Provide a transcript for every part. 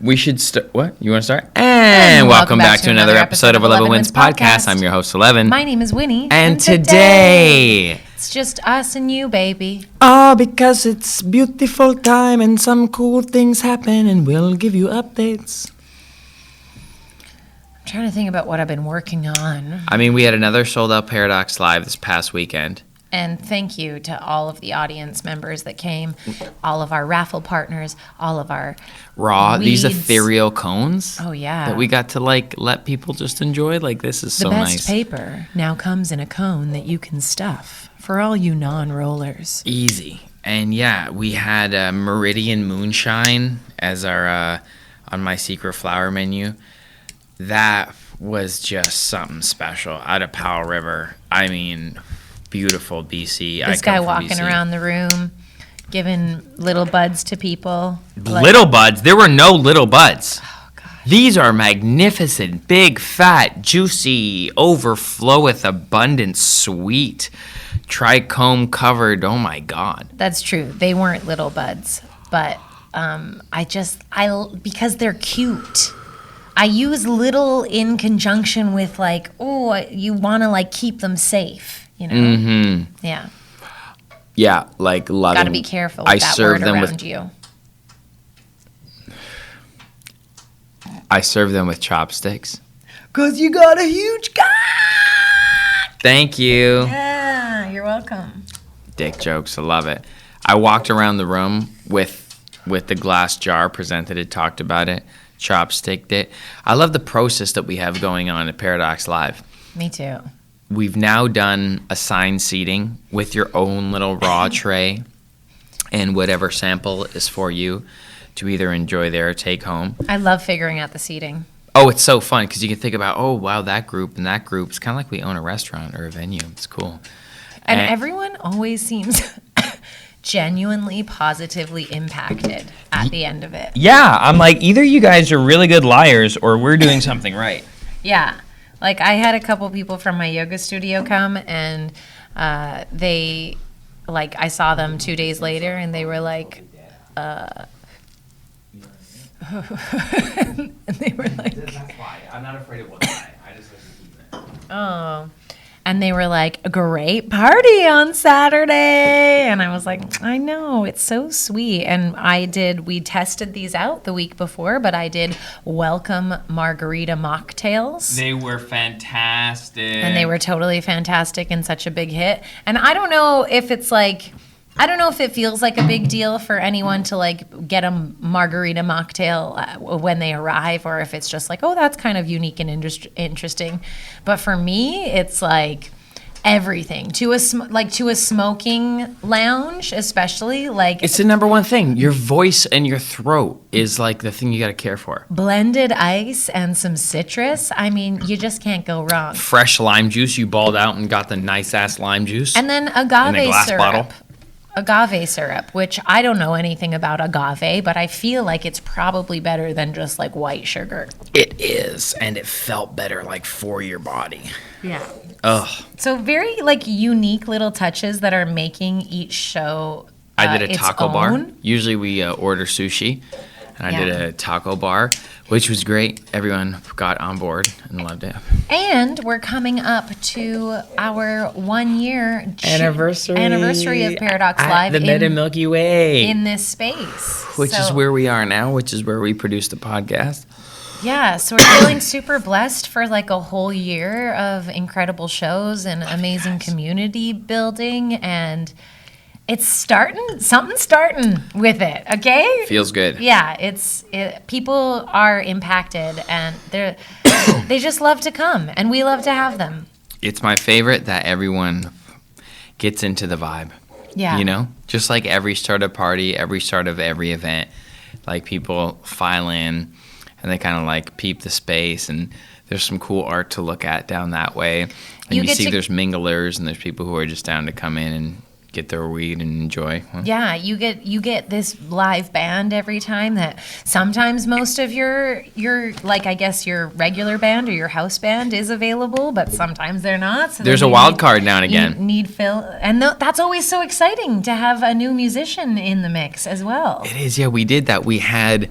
We should start. What? You want to start? And welcome back to another episode of 11 Wins Podcast. I'm your host, 11. My name is Winnie. And today, it's just us and you, baby. Oh, because it's beautiful time and some cool things happen and we'll give you updates. I'm trying to think about what I've been working on. I mean, we had another sold out Paradox Live this past weekend. And thank you to all of the audience members that came, all of our raffle partners, all of our these ethereal cones. Oh, yeah. That we got to let people just enjoy. This is so nice. The best paper now comes in a cone that you can stuff for all you non-rollers. Easy. And yeah, we had Meridian Moonshine as our on my secret flower menu. That was just something special out of Powell River. I mean, beautiful BC. This guy walking around the room, giving little buds to people. Little buds? There were no little buds. Oh, gosh. These are magnificent, big, fat, juicy, overfloweth, abundant, sweet, trichome covered. Oh my God. That's true. They weren't little buds, but because they're cute. I use little in conjunction with you want to keep them safe. You know? Mm-hmm. Yeah. Yeah, loving. Got to be careful with that word around you. I serve them with chopsticks. 'Cause you got a huge cock. Thank you. Yeah, you're welcome. Dick jokes, I love it. I walked around the room with the glass jar, presented it, talked about it, chopsticked it. I love the process that we have going on at Paradox Live. Me too. We've now done assigned seating with your own little raw tray and whatever sample is for you to either enjoy there or take home. I love figuring out the seating. Oh, it's so fun because you can think about, oh, wow, that group and that group. It's kind of like we own a restaurant or a venue. It's cool. And everyone always seems genuinely positively impacted at the end of it. Yeah, I'm like, either you guys are really good liars or we're doing something right. Yeah. I had a couple people from my yoga studio come, and they, I saw them 2 days later, and they were like, and they were like, that's why. I'm not afraid it will die. I just like to keep it. Oh. And they were like, a great party on Saturday. And I was like, I know, it's so sweet. And we tested these out the week before, but I did welcome margarita mocktails. They were fantastic. And they were totally fantastic and such a big hit. And I don't know if it feels like a big deal for anyone to get a margarita mocktail when they arrive, or if it's just oh, that's kind of unique and interesting. But for me, it's everything to a smoking lounge, especially it's the number one thing. Your voice and your throat is the thing you got to care for. Blended ice and some citrus. I mean, you just can't go wrong. Fresh lime juice. You balled out and got the nice ass lime juice. And then agave in a glass syrup. Bottle. Agave syrup, which I don't know anything about agave, but I feel like it's probably better than just white sugar. It is, and it felt better for your body. Yeah. Ugh. So very unique little touches that are making each show I did a taco bar. Own. Usually we order sushi, and I did a taco bar, which was great. Everyone got on board and loved it. And we're coming up to our 1 year anniversary of Paradox Live. The Meta Milky Way. In this space. Which is where we are now, which is where we produce the podcast. Yeah, so we're feeling super blessed for a whole year of incredible shows and amazing community building, and it's something's starting with it, okay? Feels good. Yeah, people are impacted, and they just love to come, and we love to have them. It's my favorite that everyone gets into the vibe. Yeah. Just every start of party, every start of every event, people file in and they kind of peep the space, and there's some cool art to look at down that way. And you see there's minglers and there's people who are just down to come in and get their weed and enjoy. Yeah, you get this live band every time that sometimes most of your I guess your regular band or your house band is available, but sometimes they're not. So there's a wild card now and again. Need fill, and that's always so exciting to have a new musician in the mix as well. It is, yeah. We did that. We had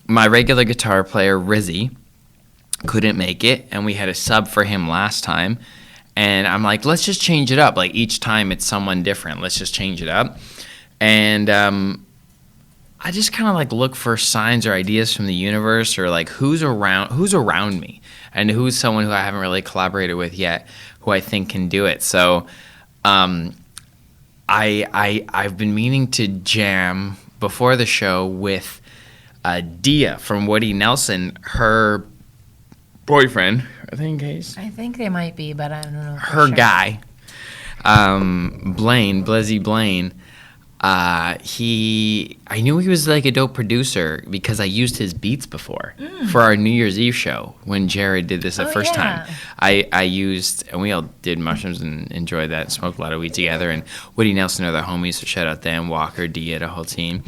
my regular guitar player, Rizzy, couldn't make it, and we had a sub for him last time. And I'm like, let's just change it up. Like, each time it's someone different. Let's just change it up. And I just kind of like look for signs or ideas from the universe, or like who's around me, and who's someone who I haven't really collaborated with yet, who I think can do it. So I've been meaning to jam before the show with Dia from Woody Nelson, her boyfriend, I think they might be, but I don't know. Her sure. Guy, Blizzy Blaine. I knew he was like a dope producer because I used his beats before for our New Year's Eve show when Jared did this the first time. I used, and we all did mushrooms and enjoyed that, smoked a lot of weed together. And Woody Nelson are the homies, so shout out them, Walker, Dia, the whole team.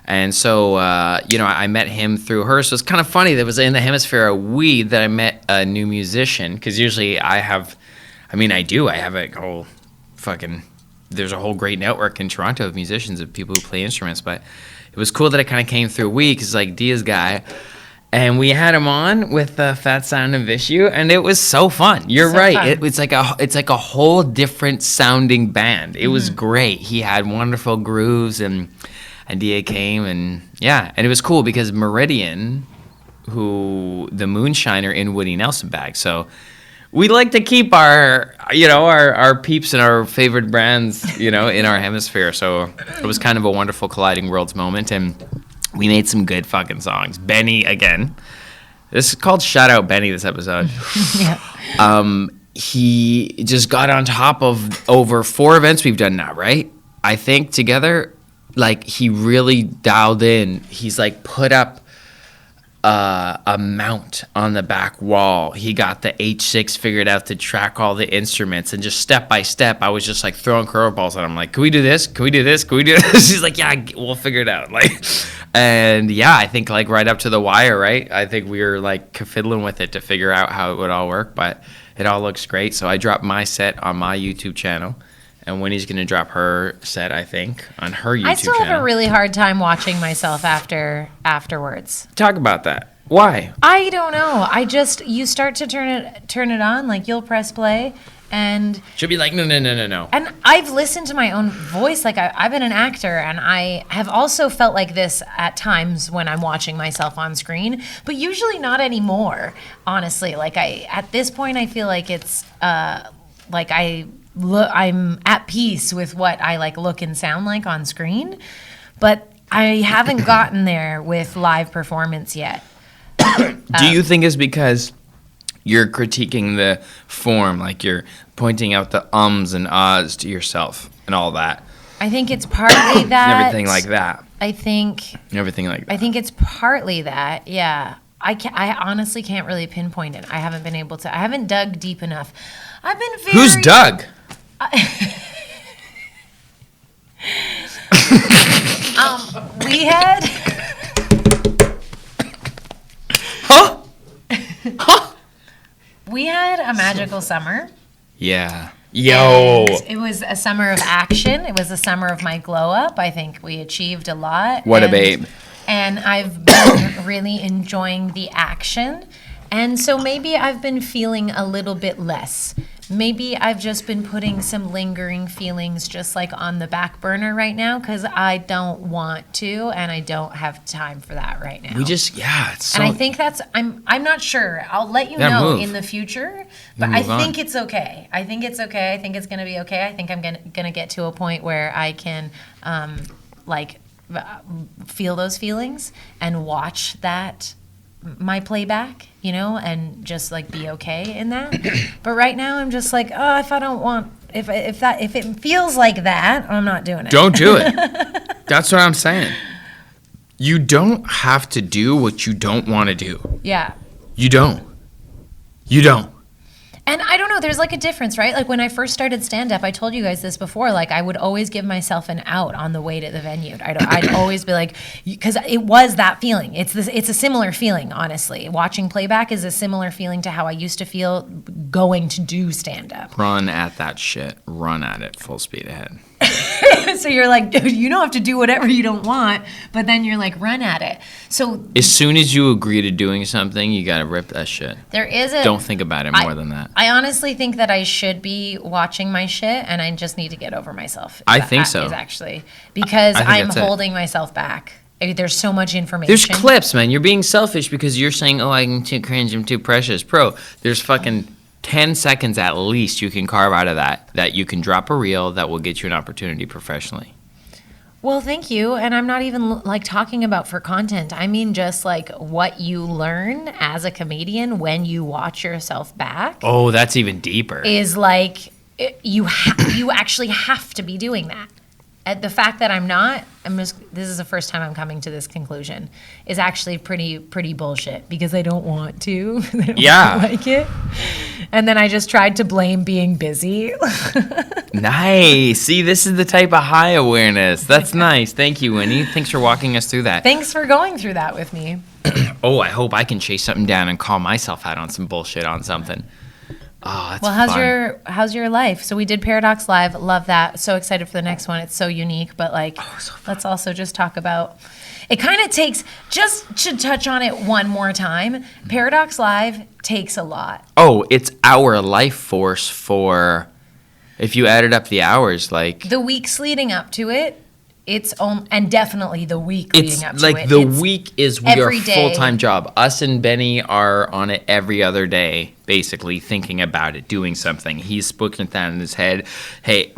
And so, I met him through her. So it's kind of funny that it was in the hemisphere of weed that I met a new musician. Because usually I have a whole there's a whole great network in Toronto of musicians, of people who play instruments. But it was cool that it kind of came through weed, because like Dia's guy. And we had him on with Fat Sound and Vishu, and it was so fun. You're right. Fun. It's like a whole different sounding band. It was great. He had wonderful grooves, and Dia came, and it was cool because Meridian, who the moonshiner in Woody Nelson bag. So we like to keep our peeps and our favorite brands, in our hemisphere. So it was kind of a wonderful colliding worlds moment, and we made some good fucking songs. Benny, again. This is called Shout Out Benny, this episode. He just got on top of over 4 events we've done now, right? I think together. Like, he really dialed in. He's like put up a mount on the back wall. He got the H6 figured out to track all the instruments, and just step by step, I was just like throwing curveballs at him. Like, can we do this? Can we do this? Can we do this? He's like, yeah, we'll figure it out. Like, and I think like right up to the wire, right? I think we were like fiddling with it to figure out how it would all work, but it all looks great. So I dropped my set on my YouTube channel. And Winnie's going to drop her set, I think, on her YouTube channel. I still have a really hard time watching myself afterwards. Talk about that. Why? I don't know. You start to turn it on, like you'll press play, and she'll be like, no. And I've listened to my own voice. Like I've been an actor, and I have also felt like this at times when I'm watching myself on screen, but usually not anymore. Honestly, like at this point, I feel like it's like I'm at peace with what I like look and sound like on screen, but I haven't gotten there with live performance yet. Do you think it's because you're critiquing the form, like you're pointing out the ums and ahs to yourself and all that? I think it's partly that. Everything like that. Everything like that. I think it's partly that, yeah. I honestly can't really pinpoint it. I haven't been able to. I haven't dug deep enough. I've been very... Who's Doug? We had... Huh? We had a magical summer. Yeah. Yo. And it was a summer of action. It was a summer of my glow up. I think we achieved a lot. What a babe. And I've been really enjoying the action. And so maybe I've been feeling a little bit less. Maybe I've just been putting some lingering feelings just like on the back burner right now, because I don't want to, and I don't have time for that right now. It's so... And I think that's, I'm not sure. I'll let you know in the future, but I think it's okay. I think it's okay. I think it's going to be okay. I think I'm going to get to a point where I can feel those feelings and watch that, my playback, and just like be okay in that. But right now I'm just like, if it feels like that, I'm not doing it. Don't do it. That's what I'm saying. You don't have to do what you don't want to do. Yeah. You don't. And I don't know, know. There's like a difference, right? Like when I first started stand-up, I told you guys this before, like I would always give myself an out on the way to the venue. I'd always be like, because it was that feeling. It's a similar feeling, honestly. Watching playback is a similar feeling to how I used to feel going to do stand-up. Run at that shit. Run at it full speed ahead. So you're like, dude, you don't have to do whatever you don't want, but then you're like, run at it. So as soon as you agree to doing something, you gotta rip that shit. Don't think about it more than that. I honestly think that I should be watching my shit, and I just need to get over myself. I think so. Is actually because I'm holding myself back. There's so much information. There's clips, man. You're being selfish because you're saying, "Oh, I'm too cringe. I'm too precious." Bro, there's fucking 10 seconds at least you can carve out of that you can drop a reel that will get you an opportunity professionally. Well, thank you. And I'm not even like talking about for content. I mean, just like what you learn as a comedian when you watch yourself back. Oh, that's even deeper. Is like you actually have to be doing that. The fact that I'm not, this is the first time I'm coming to this conclusion, is actually pretty bullshit because I don't want to. I don't like it. And then I just tried to blame being busy. Nice. See, this is the type of high awareness. That's nice. Thank you, Winnie. Thanks for walking us through that. Thanks for going through that with me. Oh, I hope I can chase something down and call myself out on some bullshit on something. Oh, that's fun. How's your life? So we did Paradox Live. Love that. So excited for the next one. It's so unique. But like, let's also just talk about. It kind of takes, just to touch on it one more time. Paradox Live takes a lot. Oh, it's our life force for. If you added up the hours, like the weeks leading up to it. And definitely the week leading up to it. Like the week is our day. full-time job. Us and Benny are on it every other day, basically thinking about it, doing something. He's booking it down in his head. Hey,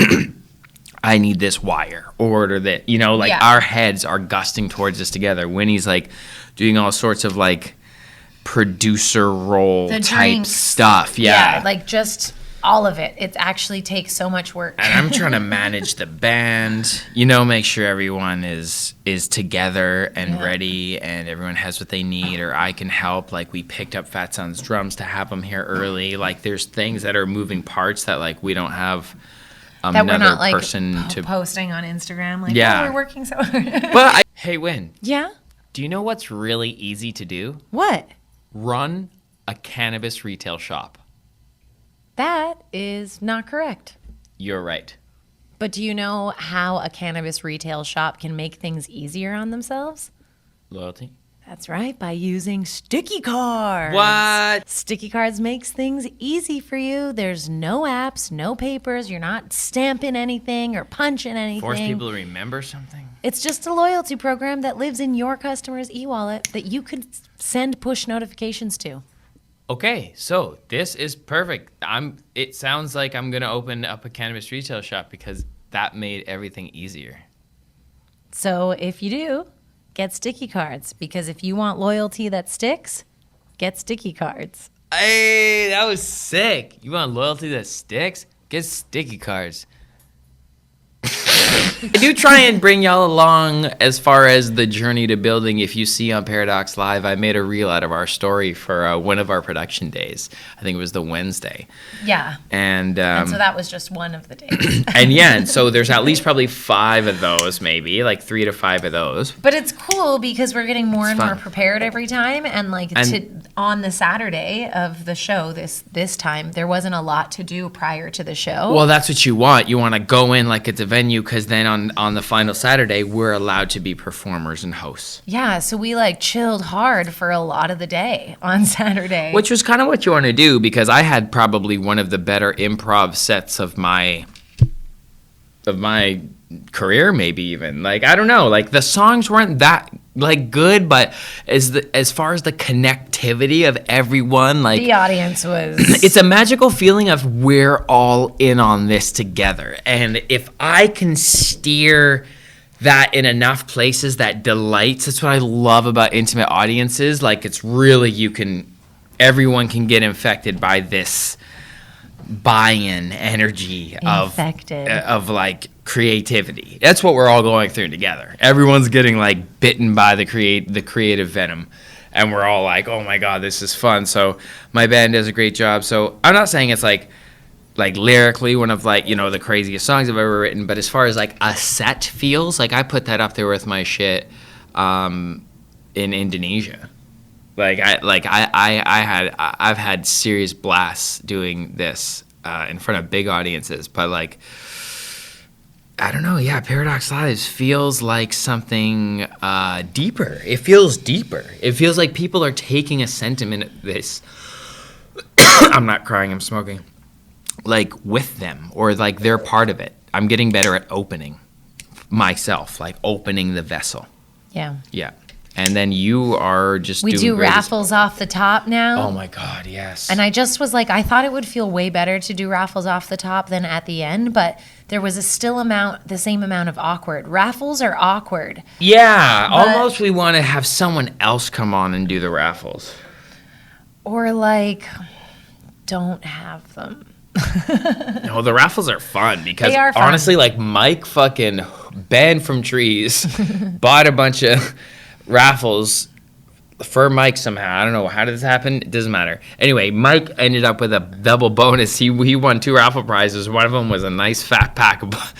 I need this wire. Order that. You know, like our heads are gusting towards this together. Winnie's like doing all sorts of like producer role type stuff. Yeah, like just all of it. It actually takes so much work. And I'm trying to manage the band, you know, make sure everyone is together and ready and everyone has what they need, or I can help. Like we picked up Fat Son's drums to have them here early. Like there's things that are moving parts that like we don't have that we're not like person to posting on Instagram. Like, oh, we're working so hard. But hey, Win. Yeah? Do you know what's really easy to do? What? Run a cannabis retail shop. That is not correct. You're right. But do you know how a cannabis retail shop can make things easier on themselves? Loyalty. That's right, by using sticky cards. What? Sticky cards makes things easy for you. There's no apps, no papers. You're not stamping anything or punching anything. Force people to remember something. It's just a loyalty program that lives in your customer's e-wallet that you could send push notifications to. Okay, so this is perfect. It sounds like I'm going to open up a cannabis retail shop because that made everything easier. So if you do, get sticky cards, because if you want loyalty that sticks, get sticky cards. Hey, that was sick. You want loyalty that sticks? Get sticky cards. I do try and bring y'all along as far as the journey to building. If you see on Paradox Live, I made a reel out of our story for one of our production days. I think it was the Wednesday. Yeah. And so that was just one of the days. and so there's at least probably 5 of those, maybe like 3 to 5 of those. But it's cool because we're getting more and more prepared every time. And on the Saturday of the show this time, there wasn't a lot to do prior to the show. Well, that's what you want. You want to go in like it's a venue, because then on the final Saturday, we're allowed to be performers and hosts. Yeah, so we like chilled hard for a lot of the day on Saturday. Which was kind of what you want to do, because I had probably one of the better improv sets of my career, maybe even. Like, I don't know, like the songs weren't that like good, but as far as the connectivity of everyone, like the audience was, it's a magical feeling of we're all in on this together. And if I can steer that in enough places that delights, that's what I love about intimate audiences. Like it's really, everyone can get infected by this buy-in energy of like creativity. That's what we're all going through together. Everyone's getting like bitten by the creative venom, and we're all like, oh my god, this is fun. So my band does a great job. So I'm not saying it's like like lyrically one of like, you know, the craziest songs I've ever written. But as far as like a set feels, like I put that up there with my shit in Indonesia. I've had serious blasts doing this in front of big audiences, but like, I don't know. Yeah, Paradox Lives feels like something deeper. It feels deeper. It feels like people are taking a sentiment of this. I'm not crying. I'm smoking. Like with them, or like they're part of it. I'm getting better at opening myself, like opening the vessel. Yeah. Yeah. And then you are just we doing do raffles off the top now. Oh my God, yes. And I just was like, I thought it would feel way better to do raffles off the top than at the end, but there was the same amount of awkward. Raffles are awkward. Yeah, almost we want to have someone else come on and do the raffles. Or like, don't have them. No, the raffles are fun because They are fun. honestly, like Mike fucking Ben from Trees bought a bunch of raffles for Mike somehow. I don't know how did this happen. It doesn't matter. Anyway, Mike ended up with a double bonus. He won 2 raffle prizes. One of them was a nice fat pack of.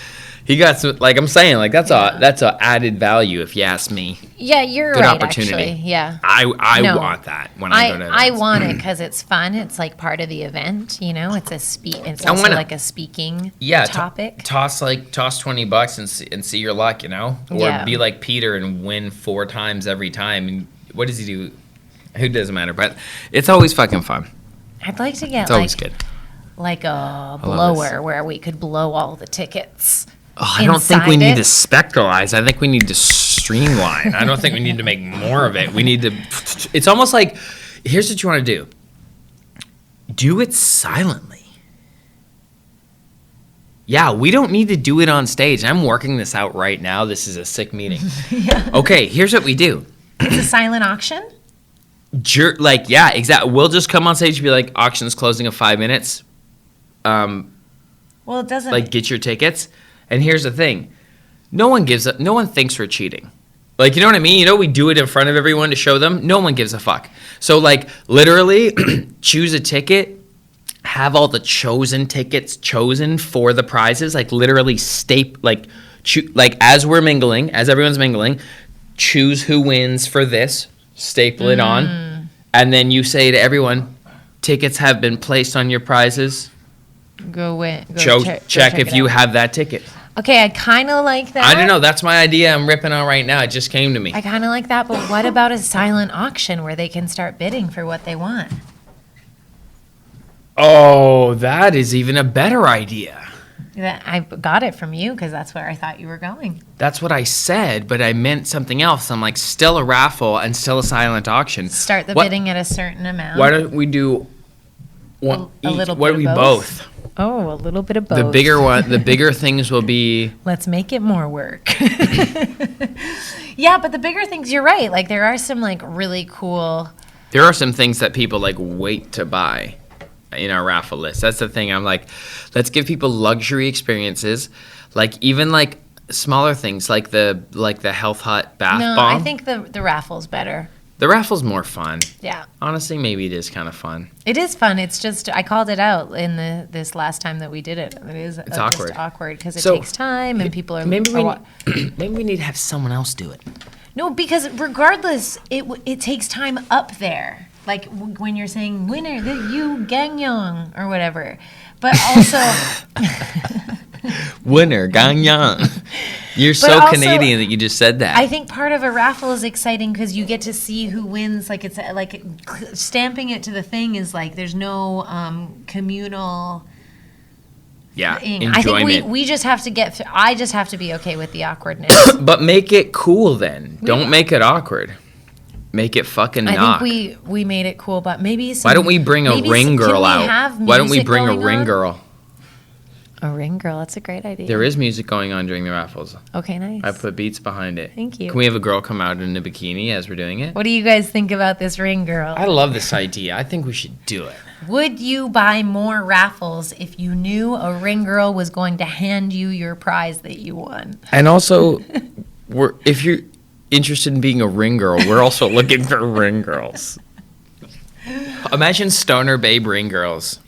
He got some, like I'm saying, like that's a added value if you ask me. Yeah, you're Good right. opportunity. Actually, yeah. I No. want that when I go to events. I want it because it's fun. It's like part of the event. You know, it's It's also like a speaking topic. Toss $20 and see your luck. You know, or be like Peter and win 4 times every time. And what does he do? Who doesn't matter. But it's always fucking fun. I'd like to get It's always good. like a blower where we could blow all the tickets. Oh, I don't think we need to spectralize. I think we need to streamline. I don't think we need to make more of it. We need to. It's almost like, here's what you want to do. Do it silently. Yeah, we don't need to do it on stage. I'm working this out right now. This is a sick meeting. Yeah. Okay, here's what we do. It's a silent auction? Yeah, exactly. We'll just come on stage and be like, auction's closing in 5 minutes. Well, it doesn't. Like, get your tickets. And here's the thing. No one thinks we're cheating. Like, you know what I mean? You know, we do it in front of everyone to show them. No one gives a fuck. So, like, literally, choose a ticket. Have all the chosen tickets chosen for the prizes. Like, literally, as we're mingling, as everyone's mingling, choose who wins for this. Staple it on. And then you say to everyone, tickets have been placed on your prizes. Go check if you have that ticket. Okay, I kind of like that. I don't know. That's my idea I'm ripping on right now. It just came to me. I kind of like that, but what about a silent auction where they can start bidding for what they want? Oh, that is even a better idea. I got it from you because that's where I thought you were going. That's what I said, but I meant something else. I'm like, still a raffle and still a silent auction. Start the bidding at a certain amount. Why don't we do one a each? little bit What of do we both? both? Oh, a little bit of both. The bigger things will be. Let's make it more work. Yeah, but the bigger things, you're right. Like there are some like really cool. There are some things that people like wait to buy in our raffle list. That's the thing. I'm like, let's give people luxury experiences, like even like smaller things, like the Health Hut bath bomb. No, I think the raffle's better. The raffle's more fun. Yeah. Honestly, maybe it is kind of fun. It is fun. It's just I called it out in this last time that we did it. It's awkward. just awkward because it takes time and people are maybe we need to have someone else do it. No, because regardless, it takes time up there. Like when you're saying winner, you gangyong or whatever. But also winner gangyong. You're so also, Canadian that you just said that. I think part of a raffle is exciting because you get to see who wins. Like it's like stamping it to the thing is like there's no communal. Yeah, thing. enjoyment. I think we just have to I just have to be okay with the awkwardness. But make it cool then. Don't make it awkward. Make it fucking knock. I think we made it cool, but maybe why don't we bring a ring girl out? Why don't we bring a ring girl? A ring girl, that's a great idea. There is music going on during the raffles. Okay, nice. I put beats behind it. Thank you. Can we have a girl come out in a bikini as we're doing it? What do you guys think about this ring girl? I love this idea. I think we should do it. Would you buy more raffles if you knew a ring girl was going to hand you your prize that you won? And also, if you're interested in being a ring girl, we're also looking for ring girls. Imagine Stoner Babe ring girls.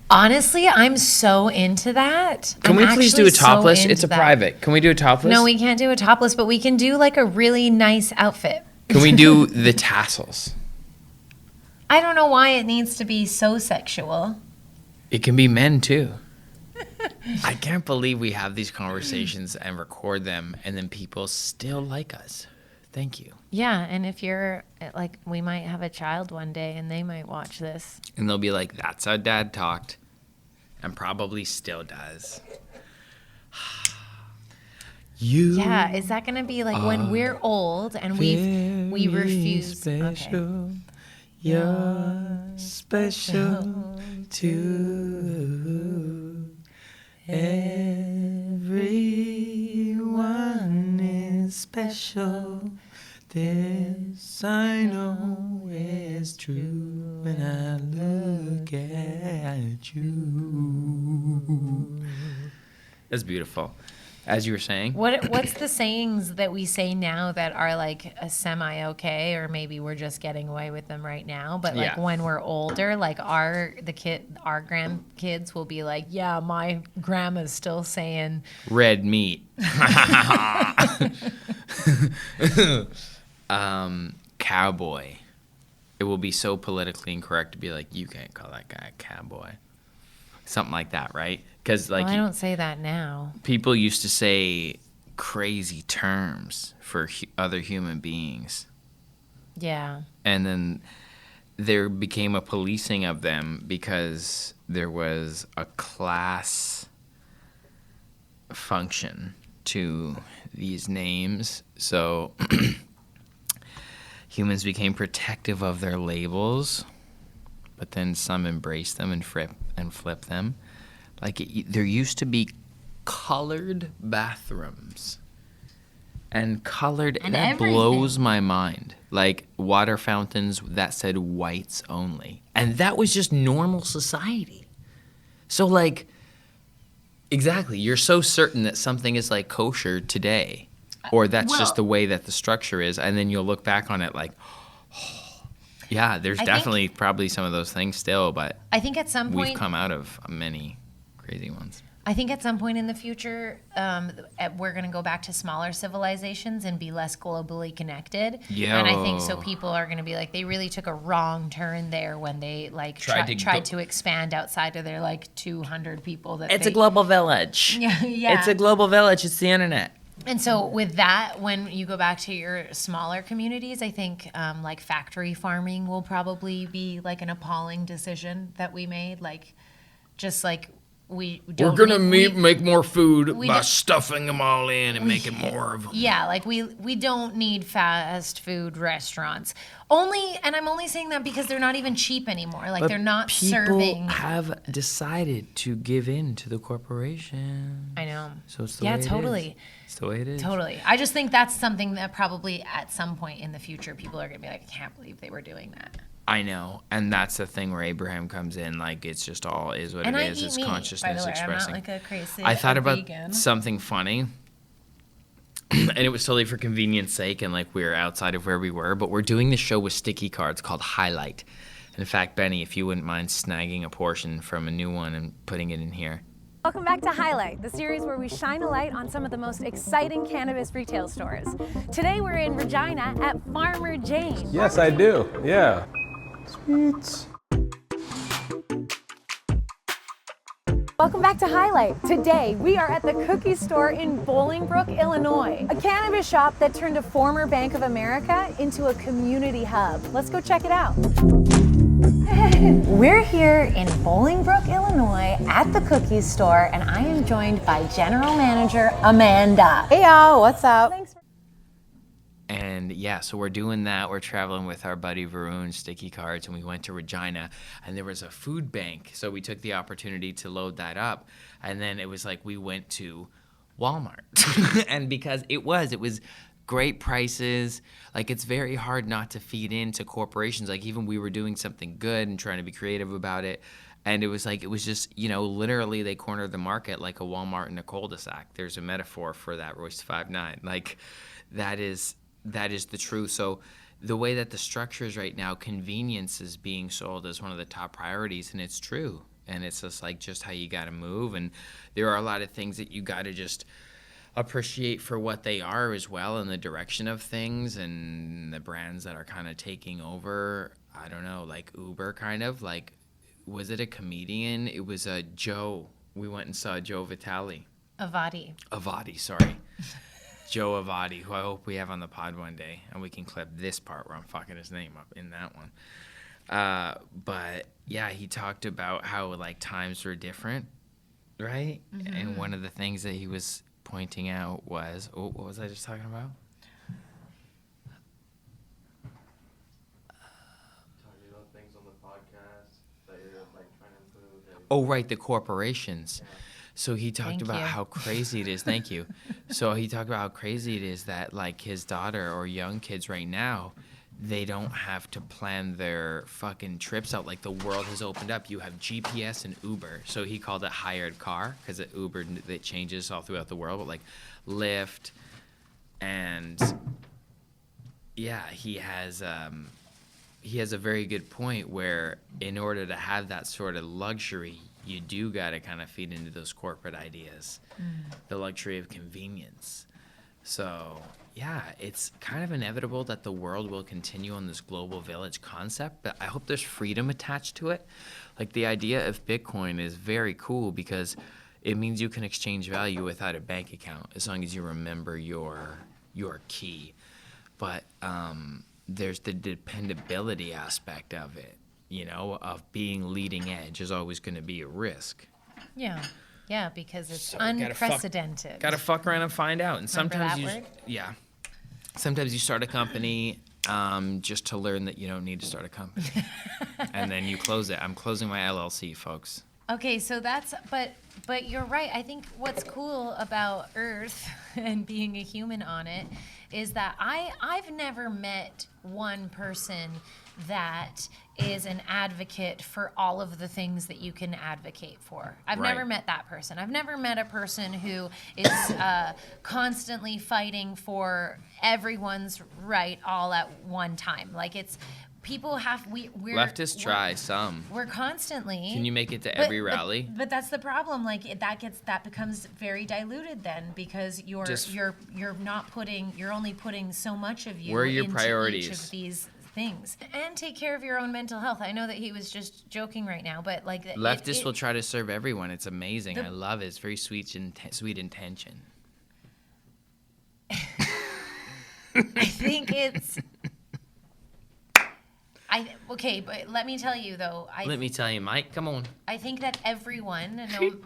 Honestly, I'm so into that. Can we please do a topless? It's a private. Can we do a topless? No, we can't do a topless, but we can do like a really nice outfit. Can we do the tassels? I don't know why it needs to be so sexual. It can be men too. I can't believe we have these conversations and record them, and then people still like us. Thank you. Yeah, and if you're like, we might have a child one day, and they might watch this, and they'll be like, "That's how Dad talked," and probably still does. Yeah, is that gonna be like when we're old and we refuse? Special. Okay. You're special too. Everyone is special. This I know is true when I look at you. That's beautiful. As you were saying. What's the sayings that we say now that are like a semi-okay, or maybe we're just getting away with them right now, but like when we're older, like our grandkids will be like, yeah, my grandma's still saying red meat. Cowboy. It will be so politically incorrect to be like, you can't call that guy a cowboy. Something like that, right? Because like, I don't say that now. People used to say crazy terms for other human beings. Yeah. And then there became a policing of them because there was a class function to these names. So humans became protective of their labels, but then some embraced them and flip them. Like there used to be colored bathrooms and colored, and that blows my mind. Like water fountains that said whites only. And that was just normal society. So like, exactly, you're so certain that something is like kosher today, or that's just the way that the structure is. And then you'll look back on it like, oh, yeah, there's definitely probably some of those things still, but I think at some point we've come out of many crazy ones. I think at some point in the future, we're going to go back to smaller civilizations and be less globally connected. Yeah. And I think so people are going to be like, they really took a wrong turn there when they like tried to expand outside of their like 200 people. It's a global village. Yeah. It's a global village. It's the internet. And so with that, when you go back to your smaller communities, I think like factory farming will probably be like an appalling decision that we made. Like, just like we're gonna make more food by stuffing them all in and making more of them. Yeah, like we don't need fast food restaurants. And I'm only saying that because they're not even cheap anymore. Like, but they're not serving. People have decided to give in to the corporation. I know. So it's the way it is. It's the way it is. Totally. I just think that's something that probably at some point in the future people are gonna be like, I can't believe they were doing that. I know, and that's the thing where Abraham comes in. Like, it's just all is what it is. It's consciousness expressing. I'm not like a crazy. I thought about vegan. Something funny, and it was totally for convenience sake, and like we were outside of where we were, but we're doing this show with sticky cards called Highlight. And in fact, Benny, if you wouldn't mind snagging a portion from a new one and putting it in here. Welcome back to Highlight, the series where we shine a light on some of the most exciting cannabis retail stores. Today we're in Regina at Farmer Jane's. Yes, I do. Yeah. Sweets. Welcome back to Highlight. Today we are at the Cookie Store in Bolingbrook, Illinois, a cannabis shop that turned a former Bank of America into a community hub. Let's go check it out. We're here in Bolingbrook, Illinois at the Cookie Store, and I am joined by General Manager Amanda. Hey y'all, what's up? Thanks. And yeah, so we're doing that. We're traveling with our buddy Varun, Sticky Cards, and we went to Regina, and there was a food bank. So we took the opportunity to load that up. And then it was like we went to Walmart. And because it was great prices. Like, it's very hard not to feed into corporations. Like, even we were doing something good and trying to be creative about it. And it was just, literally they cornered the market like a Walmart in a cul-de-sac. There's a metaphor for that, Royce 5'9". Like, that is the truth. So the way that the structure is right now, convenience is being sold as one of the top priorities, and it's true. and it's just how you got to move. And there are a lot of things that you got to just appreciate for what they are as well, in the direction of things and the brands that are kind of taking over. I don't know, like Uber kind of, like, was it a comedian? It was a Joe. We went and saw Joe Vitale. Avati, sorry. Joe Avati, who I hope we have on the pod one day, and we can clip this part where I'm fucking his name up in that one. But yeah, he talked about how like times were different, right? Mm-hmm. And one of the things that he was pointing out was, what was I just talking about? Talking about things on the podcast that you're like trying to improve. Oh, right, the corporations. Yeah. So he talked about how crazy it is. Thank you. So he talked about how crazy it is that like his daughter or young kids right now, they don't have to plan their fucking trips out. Like, the world has opened up. You have GPS and Uber. So he called it hired car, because at Uber, it changes all throughout the world. But like Lyft, and yeah, he has a very good point where in order to have that sort of luxury, you do got to kind of feed into those corporate ideas, the luxury of convenience. So, yeah, it's kind of inevitable that the world will continue on this global village concept, but I hope there's freedom attached to it. Like, the idea of Bitcoin is very cool because it means you can exchange value without a bank account as long as you remember your key. But there's the dependability aspect of it, you know, of being leading edge is always going to be a risk. Yeah. Yeah, because it's unprecedented. Gotta fuck around and find out. And sometimes word? Sometimes you start a company just to learn that you don't need to start a company. And then you close it. I'm closing my LLC, folks. Okay, so but you're right. I think what's cool about Earth and being a human on it is that I've never met one person that is an advocate for all of the things that you can advocate for. I've never met that person. I've never met a person who is constantly fighting for everyone's right all at one time. Like, it's people have we're leftists try some. We're constantly. Can you make it to every rally? But that's the problem. Like, that becomes very diluted then, because you're only putting so much of you where are your into priorities? Each of these things, and take care of your own mental health. I know that he was just joking right now, but like leftists will try to serve everyone. It's amazing. I love it. It's very sweet intention. I think it's. Okay, but let me tell you though. Let me tell you, Mike. Come on. I think that everyone,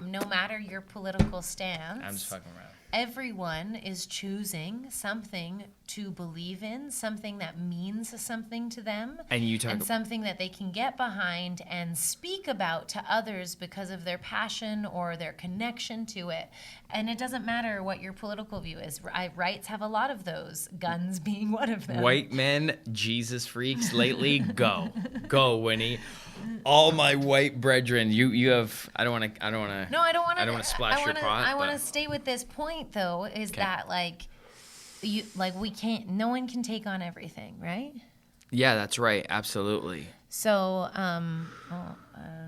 no matter your political stance, I'm just fucking around. Everyone is choosing something to believe in, something that means something to them, and something that they can get behind and speak about to others because of their passion or their connection to it. And it doesn't matter what your political view is. Rights have a lot of those, guns being one of them. White men, Jesus freaks lately, go, Winnie. All my white brethren, you have. I don't want to splash your pot. I want to stay with this point though. Is that we can't. No one can take on everything, right? Yeah, that's right. Absolutely. So, I don't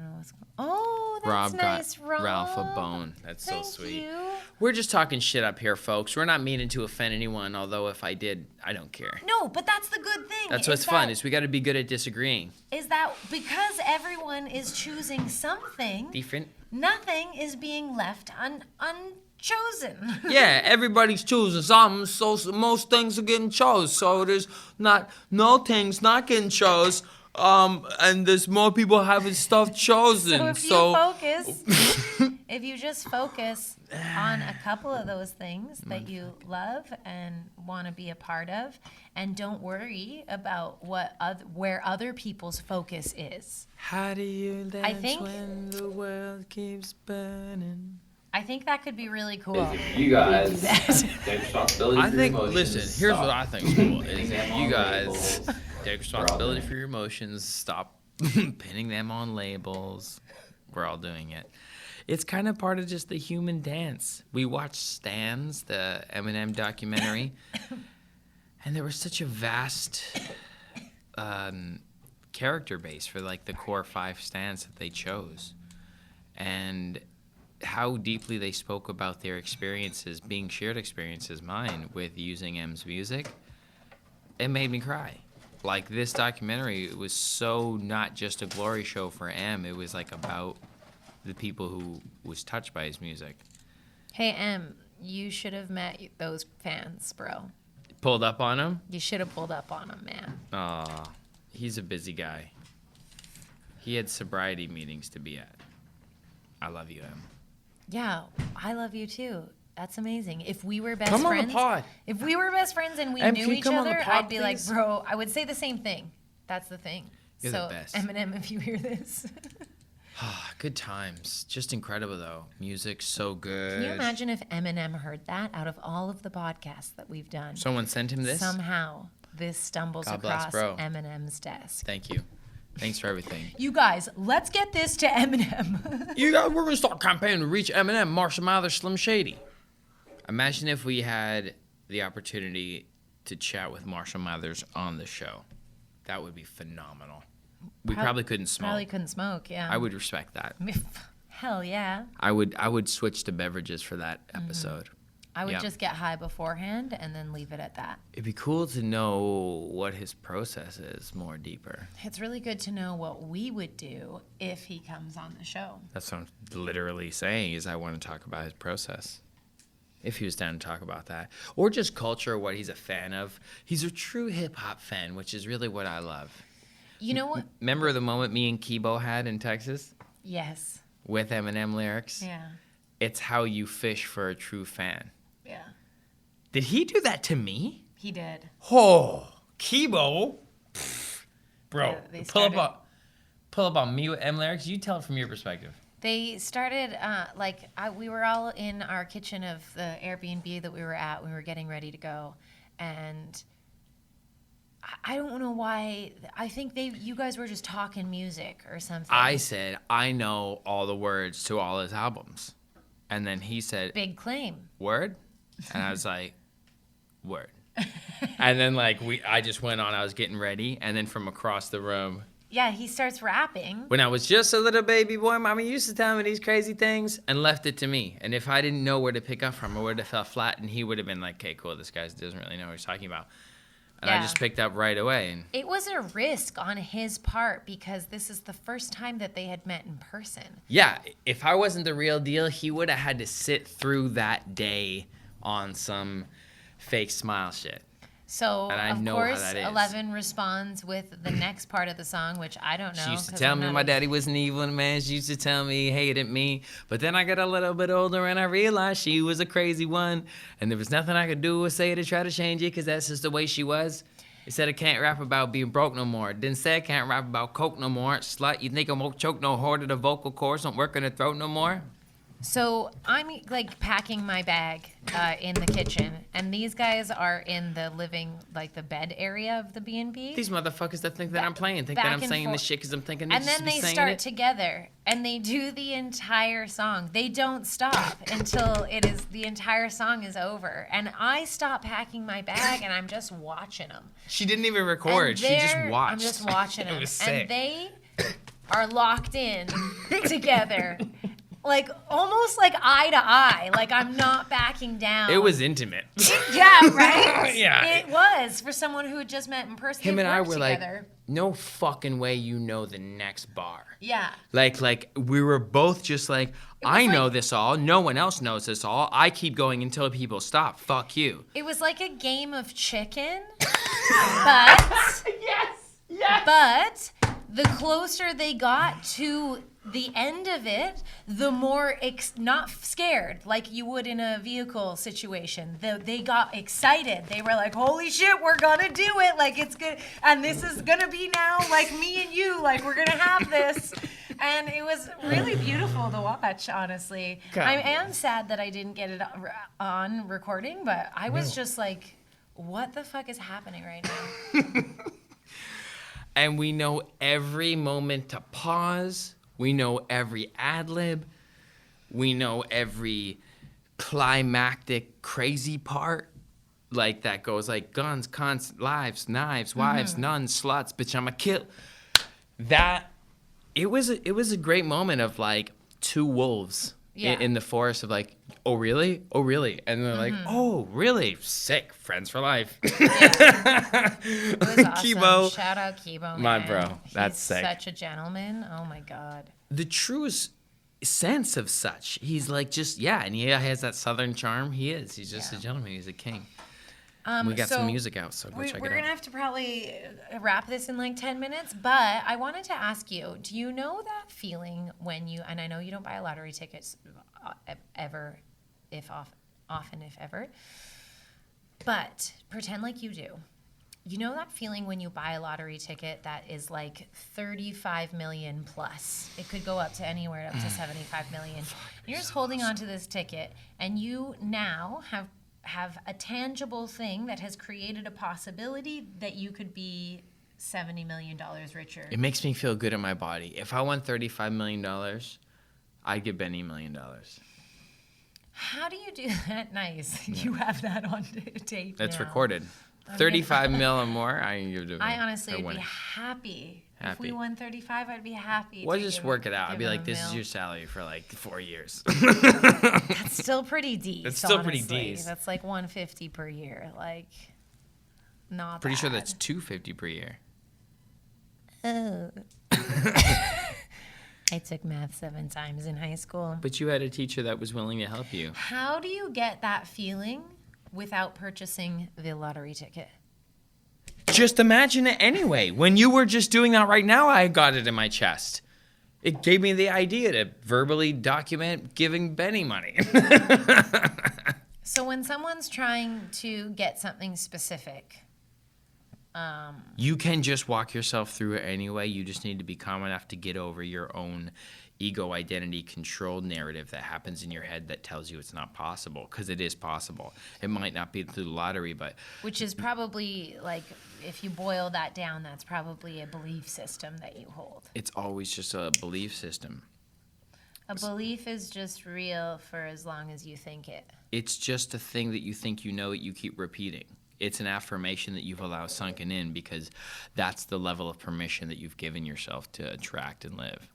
know what's going on. Oh, that's Rob nice, got Rob. Ralph a bone. That's Thank so sweet. You. We're just talking shit up here, folks. We're not meaning to offend anyone, although if I did, I don't care. No, but that's the good thing. That's what's fun, is we got to be good at disagreeing. Is that because everyone is choosing something, different, nothing is being left unchosen. Yeah, everybody's choosing something, so most things are getting chose. So there's no things not getting chose. And there's more people having stuff chosen. If you just focus on a couple of those things that you love and want to be a part of, and don't worry about where other people's focus is. How do you dance when the world keeps burning? I think that could be really cool. You guys take responsibility for your emotions. Listen, here's what I think is cool. Is you guys take responsibility for your emotions. Stop pinning them on labels. We're all doing it. It's kind of part of just the human dance. We watched Stans, the Eminem documentary, and there was such a vast character base for like the core 5 Stans that they chose. and how deeply they spoke about their experiences, being shared experiences, mine, with using M's music, it made me cry. Like, this documentary, it was so not just a glory show for M, it was like about the people who was touched by his music. Hey, M, you should have met those fans, bro. Pulled up on him? You should have pulled up on him, man. Aw, he's a busy guy. He had sobriety meetings to be at. I love you, M. Yeah, I love you too. That's amazing. If we were best Come on friends, the pod. If we were best friends and we Em, knew can you each come on the other, pod, I'd be like, please? bro, I would say the same thing. That's the thing. You're so, the best. Eminem, if you hear this. Good times. Just incredible, though. Music so good. Can you imagine if Eminem heard that out of all of the podcasts that we've done? Someone sent him this? Somehow, this stumbles God bless, across bro. Eminem's desk. Thank you. Thanks for everything. You guys, let's get this to Eminem. You guys, we're going to start campaigning to reach Eminem, Marshall Mathers, Slim Shady. Imagine if we had the opportunity to chat with Marshall Mathers on the show. That would be phenomenal. We probably couldn't smoke. Probably couldn't smoke, yeah. I would respect that. Hell yeah. I would switch to beverages for that episode. I would Yeah. just get high beforehand and then leave it at that. It'd be cool to know what his process is more deeper. It's really good to know what we would do if he comes on the show. That's what I'm literally saying is I want to talk about his process. If he was down to talk about that. Or just culture, what he's a fan of. He's a true hip-hop fan, which is really what I love. You know what? Remember the moment me and Kibo had in Texas Yes. with Eminem lyrics? Yeah. It's how you fish for a true fan. Yeah. Did he do that to me? He did. Oh, Kibo. Bro, Yeah, they pull started- up on me with M lyrics. You tell it from your perspective. They started, we were all in our kitchen of the Airbnb that we were at. We were getting ready to go. And I don't know why. I think you guys were just talking music or something. I said, I know all the words to all his albums. And then he said, Big claim. word? And I was like, word. And then I just went on, I was getting ready. And then from across the room, Yeah, he starts rapping. when I was just a little baby boy, Mama used to tell me these crazy things and left it to me. And if I didn't know where to pick up from, I would have fell flat, and he would have been like, okay, cool, this guy doesn't really know what he's talking about. And I Yeah. just picked up right away. And It was a risk on his part because this is the first time that they had met in person. yeah, if I wasn't the real deal, he would have had to sit through that day on some fake smile shit. So, And I of know how course, that is. 11 responds with the next part of the song, which I don't know. She used to 'cause tell I'm me not my a- daddy was an evil man. She used to tell me he hated me. But then I got a little bit older and I realized she was a crazy one. And there was nothing I could do or say to try to change it because that's just the way she was. It said I can't rap about being broke no more. It didn't say I can't rap about coke no more. Slut, you think I won't choke no harder? The vocal cords don't work in the throat no more? So I'm packing my bag in the kitchen, and these guys are in the living, the bed area of the B&B. These motherfuckers that think that I'm playing, think that back I'm and saying this forth. shit because I'm thinking And this then be they saying start it. together, and they do the entire song. They don't stop until the entire song is over. And I stop packing my bag, and I'm just watching them. She didn't even record. She just watched. I'm just watching them. It was sick. And they are locked in together. Almost eye to eye. I'm not backing down. It was intimate. Yeah, right? Yeah. It was for someone who had just met in person. Him They've and I worked were together. no fucking way you know the next bar. Yeah. Like we were both just I know like- this all. No one else knows this all. I keep going until people stop. Fuck you. It was like a game of chicken, but But the closer they got to the end of it, the more not scared like you would in a vehicle situation. They got excited. They were like, "Holy shit, we're gonna do it! It's good, and this is gonna be now me and you. We're gonna have this." And it was really beautiful to watch, honestly. God. I am sad that I didn't get it on recording, but I was just like, what the fuck is happening right now? And we know every moment to pause. We know every ad lib. We know every climactic crazy part. That goes guns, cons, lives, knives, wives, nuns, sluts, bitch, I'm a kill. It was a great moment of 2 wolves Yeah. in the forest of like, oh really, and they're like, oh really, sick, friends for life. It was awesome. Kibo. Shout out Kibo, My man. bro, that's He's sick. such a gentleman. Oh my God. The truest sense of such, he's like just and he has that southern charm. He's just a gentleman. He's a king. We got some music out, so go check it out. We're gonna have to probably wrap this in like 10 minutes, but I wanted to ask you, do you know that feeling when you, and I know you don't buy lottery tickets ever, often if ever, but pretend like you do. You know that feeling when you buy a lottery ticket that is like 35 million plus? It could go up to anywhere up to 75 million. You're just holding on to this ticket, and you now have a tangible thing that has created a possibility that you could be $70 million richer. It makes me feel good in my body. If I won $35 million, I'd give Benny $1 million. How do you do that? Nice. You have that on tape. That's now. recorded. 35 mil or more, I can give to I honestly would be happy. If we won 35, I'd be happy. We'll to just give- work it out. I'd give be him like, a this is mil. your salary for like 4 years. That's still pretty decent. That's still pretty honestly. decent. That's like 150 per year. Like, not Pretty sure bad. that's $250 per year. Oh. I took math 7 times in high school. But you had a teacher that was willing to help you. How do you get that feeling without purchasing the lottery ticket? Just imagine it anyway. When you were just doing that right now, I got it in my chest. It gave me the idea to verbally document giving Benny money. So when someone's trying to get something specific, You can just walk yourself through it anyway. You just need to be calm enough to get over your own ego identity controlled narrative that happens in your head that tells you it's not possible, because it is possible. It might not be through the lottery, but which is probably, like, if you boil that down, that's probably a belief system that you hold. it's always just a belief system. A belief is just real for as long as you think it. It's just a thing that you think you know that you keep repeating. It's an affirmation that you've allowed sunken in because that's the level of permission that you've given yourself to attract and live.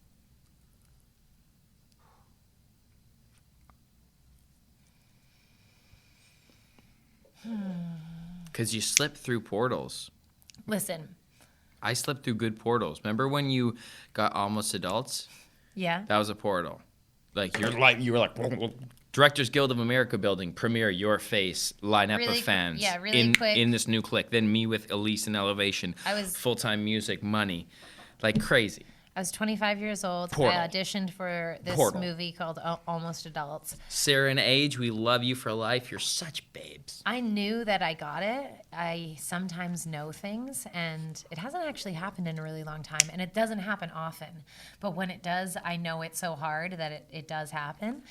Because you slip through portals. Listen, I slipped through good portals. Remember when you got Almost Adults? yeah, That was a portal. You were like Directors Guild of America building, premiere, your face, lineup Really of fans. yeah, really quick. In this new clique. Then me with Elise and Elevation. I was- full-time music, money. Like crazy. I was 25 years old. Portal. I auditioned for this Portal. movie called Almost Adults. Sarah and Age, we love you for life. You're such babes. I knew that I got it. I sometimes know things, and it hasn't actually happened in a really long time, and it doesn't happen often. But when it does, I know it's so hard that it does happen.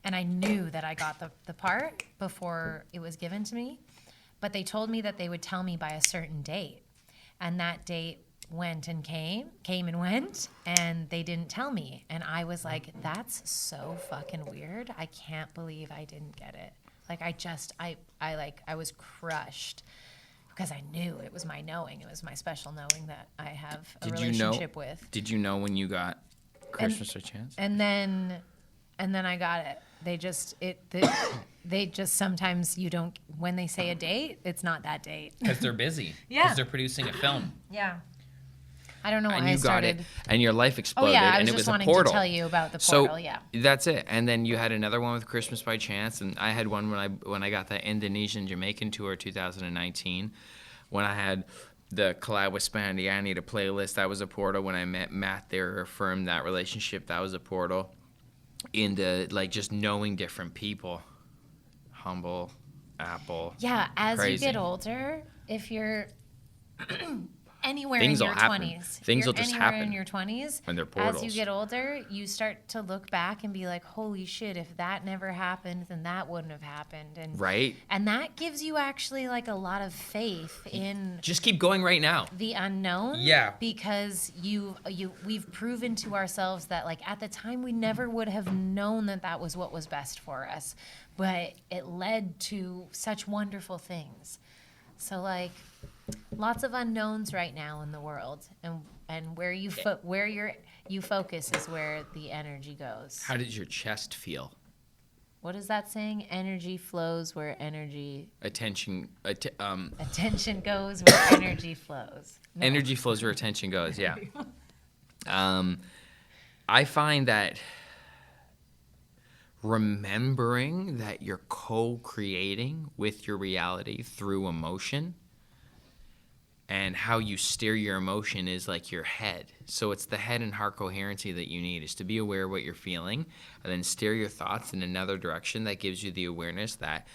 And I knew that I got the part before it was given to me. But they told me that they would tell me by a certain date. And that date went and came and went, and they didn't tell me. And I was like, that's so fucking weird. I can't believe I didn't get it. Like, I was crushed because I knew it was my knowing. It was my special knowing that I have a relationship with. Did you know when you got Christmas or Chance? And then I got it. They just sometimes you don't, when they say a date, it's not that date. Because they're busy. Yeah. Because they're producing a film. Yeah. I don't know why And I you started. got it, and your life Oh exploded, yeah, I and was it just was a wanting portal. to tell you about the So portal. Yeah. that's it. And then you had another one with Christmas by Chance, and I had one when I got that Indonesian Jamaican tour 2019, when I had the collab with Spandy. I need a playlist. That was a portal. When I met Matt, they affirmed that relationship. That was a portal into like just knowing different people. Humble, Apple. Yeah, as Crazy. you get older, if you're anywhere Things in will your happen. 20s, Things if will you're just anywhere happen in your 20s, when they're as portals. you get older, you start to look back and be like, holy shit, if that never happened, then that wouldn't have happened. And Right? And that gives you actually like a lot of faith in Just keep going right now. the unknown. Yeah. Because we've proven to ourselves that like at the time we never would have known that was what was best for us, but it led to such wonderful things. So like lots of unknowns right now in the world, and where you focus is where the energy goes. How does your chest feel? What is that saying? Energy flows where Attention goes where energy flows. No. Energy flows where attention goes, yeah. I find that remembering that you're co-creating with your reality through emotion, and how you steer your emotion is like your head. So it's the head and heart coherency that you need, is to be aware of what you're feeling and then steer your thoughts in another direction that gives you the awareness that,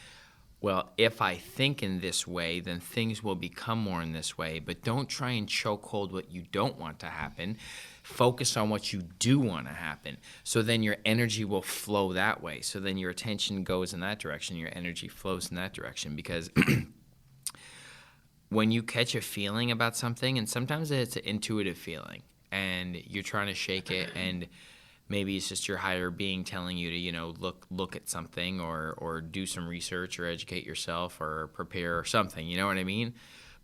well, if I think in this way, then things will become more in this way. But don't try and chokehold what you don't want to happen. Focus on what you do want to happen. So then your energy will flow that way. So then your attention goes in that direction. Your energy flows in that direction. Because when you catch a feeling about something, and sometimes it's an intuitive feeling, and you're trying to shake it, and maybe it's just your higher being telling you to, look at something or do some research or educate yourself or prepare or something, you know what I mean?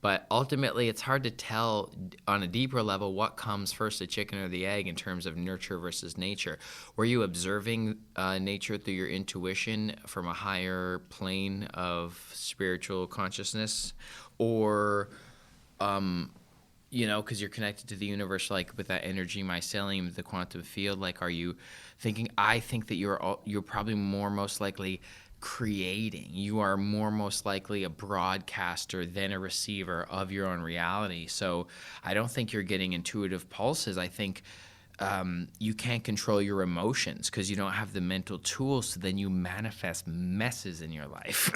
But ultimately, it's hard to tell on a deeper level what comes first, the chicken or the egg, in terms of nurture versus nature. Were you observing nature through your intuition from a higher plane of spiritual consciousness? Or because you're connected to the universe, like with that energy mycelium, the quantum field, like, are you thinking, I think that you're probably most likely creating. You are most likely a broadcaster than a receiver of your own reality. So I don't think you're getting intuitive pulses. I think you can't control your emotions because you don't have the mental tools, so then you manifest messes in your life